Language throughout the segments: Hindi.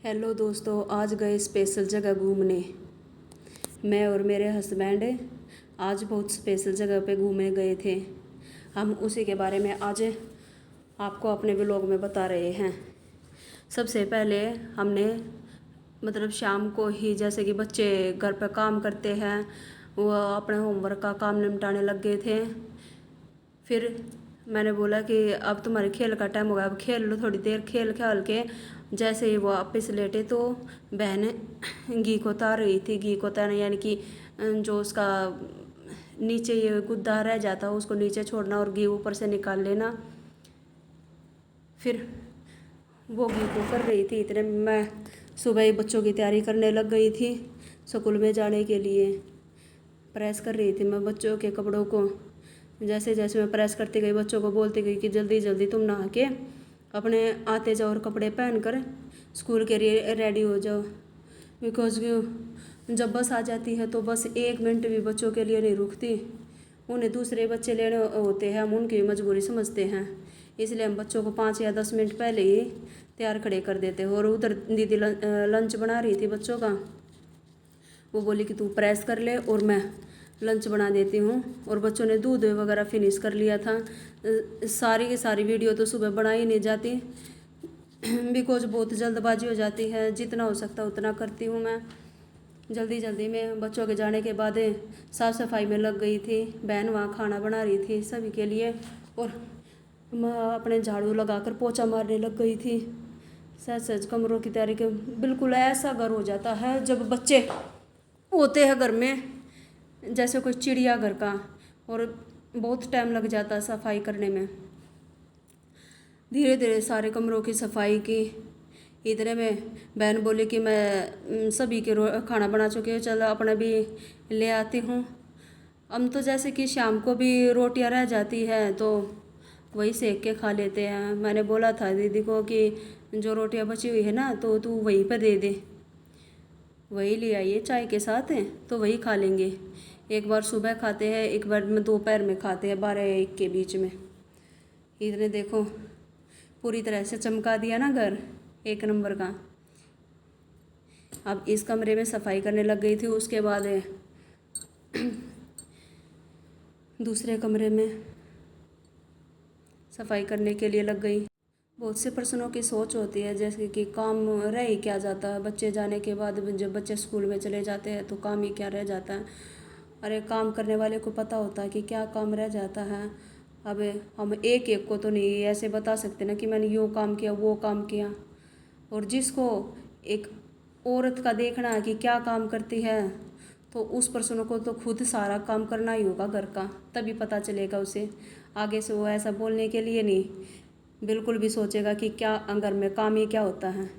हेलो दोस्तों, आज गए स्पेशल जगह घूमने। मैं और मेरे हस्बैंड आज बहुत स्पेशल जगह पे घूमने गए थे। हम उसी के बारे में आज आपको अपने व्लॉग में बता रहे हैं। सबसे पहले हमने शाम को ही, जैसे कि बच्चे घर पर काम करते हैं, वो अपने होमवर्क का काम निपटाने लग गए थे। फिर मैंने बोला कि अब तुम्हारे खेल का टाइम हो गया, अब खेल लो थोड़ी देर। खेल खेल के जैसे ही वो वापस लेटे तो बहन घी को उतार रही थी। घी को उतारना यानी कि जो उसका नीचे ये गुद्दा रह जाता उसको नीचे छोड़ना और घी ऊपर से निकाल लेना। फिर वो घी को कर रही थी, इतने मैं सुबह ही बच्चों की तैयारी करने लग गई थी स्कूल में जाने के लिए। प्रेस कर रही थी मैं बच्चों के कपड़ों को। जैसे जैसे मैं प्रेस करती गई, बच्चों को बोलती गई कि जल्दी जल्दी तुम नहा के अपने आते जाओ और कपड़े पहन कर स्कूल के लिए रेडी हो जाओ। बिकॉज जब बस आ जाती है तो बस 1 मिनट भी बच्चों के लिए नहीं रुकती। उन्हें दूसरे बच्चे लेने होते हैं, हम उनकी मजबूरी समझते हैं। इसलिए हम बच्चों को 5 या 10 मिनट पहले ही तैयार खड़े कर देते हैं। और उधर दीदी लंच बना रही थी बच्चों का। वो बोली कि तू प्रेस कर ले और मैं लंच बना देती हूँ। और बच्चों ने दूध वगैरह फिनिश कर लिया था। सारी की सारी वीडियो तो सुबह बनाई नहीं जाती बिकॉज बहुत जल्दबाजी हो जाती है। जितना हो सकता उतना करती हूँ मैं। जल्दी जल्दी में बच्चों के जाने के बाद साफ़ सफाई में लग गई थी। बहन वहाँ खाना बना रही थी सभी के लिए और मैं अपने झाड़ू लगाकर पोछा मारने लग गई थी। सहज सहज कमरों की तैयारी के बिल्कुल ऐसा घर हो जाता है जब बच्चे होते हैं घर में, जैसे कोई चिड़ियाघर का। और बहुत टाइम लग जाता है सफाई करने में। धीरे धीरे सारे कमरों की सफाई की। इतने में बहन बोली कि मैं सभी के खाना बना चुकी हूँ, चलो अपना भी ले आती हूँ। हम तो जैसे कि शाम को भी रोटियां रह जाती है तो वही सेक के खा लेते हैं। मैंने बोला था दीदी को कि जो रोटियां बची हुई है ना तो तू वहीं पर दे दे, वही ले आइए चाय के साथ तो वही खा लेंगे। एक बार सुबह खाते हैं, एक बार में दोपहर में खाते हैं 12-1 के बीच में। इतने देखो पूरी तरह से चमका दिया ना घर, 1 नंबर का। अब इस कमरे में सफाई करने लग गई थी। उसके बाद दूसरे कमरे में सफाई करने के लिए लग गई। बहुत से पर्सनों की सोच होती है जैसे कि काम रह ही क्या जाता है। बच्चे जाने के बाद जब बच्चे स्कूल में चले जाते हैं तो काम ही क्या रह जाता है। अरे काम करने वाले को पता होता है कि क्या काम रह जाता है। अब हम एक एक को तो नहीं ऐसे बता सकते ना कि मैंने यो काम किया वो काम किया। और जिसको एक औरत का देखना है कि क्या काम करती है तो उस पर्सन को तो खुद सारा काम करना ही होगा घर का, तभी पता चलेगा उसे। आगे से वो ऐसा बोलने के लिए नहीं बिल्कुल भी सोचेगा कि क्या घर में काम ही क्या होता है।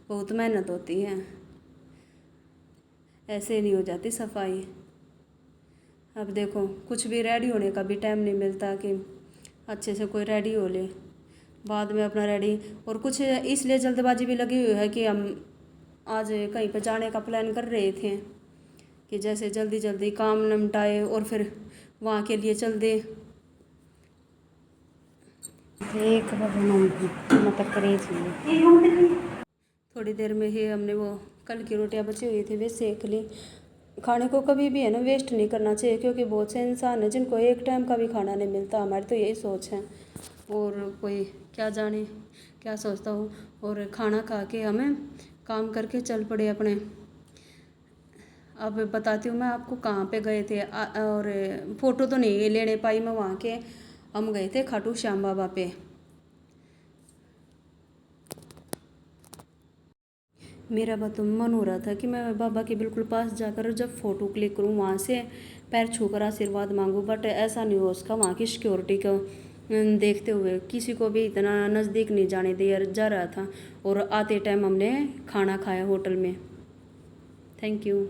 बहुत मेहनत होती है, ऐसे नहीं हो जाती सफाई। अब देखो कुछ भी रेडी होने का भी टाइम नहीं मिलता कि अच्छे से कोई रेडी हो ले, बाद में अपना रेडी। और कुछ इसलिए जल्दबाजी भी लगी हुई है कि हम आज कहीं पर जाने का प्लान कर रहे थे कि जैसे जल्दी जल्दी काम निपटाए और फिर वहाँ के लिए चल दे। थोड़ी देर में ही हमने वो कल की रोटियां बची हुई थी वे सेक ली। खाने को कभी भी है ना वेस्ट नहीं करना चाहिए, क्योंकि बहुत से इंसान हैं जिनको एक टाइम का भी खाना नहीं मिलता। हमारी तो यही सोच है। और कोई क्या जाने क्या सोचता हूँ। और खाना खा के हमें काम करके चल पड़े अपने। अब बताती हूँ मैं आपको कहाँ पे गए थे। और फ़ोटो तो नहीं लेने पाई मैं वहाँ के। हम गए थे खाटू श्याम बाबा पे। मेरा तो मन हो रहा था कि मैं बाबा के बिल्कुल पास जाकर जब फ़ोटो क्लिक करूँ, वहाँ से पैर छूकर आशीर्वाद मांगूँ। बट ऐसा नहीं हो उसका। वहाँ की सिक्योरिटी को देखते हुए किसी को भी इतना नज़दीक नहीं जाने दिया जा रहा था। और आते टाइम हमने खाना खाया होटल में। Thank you.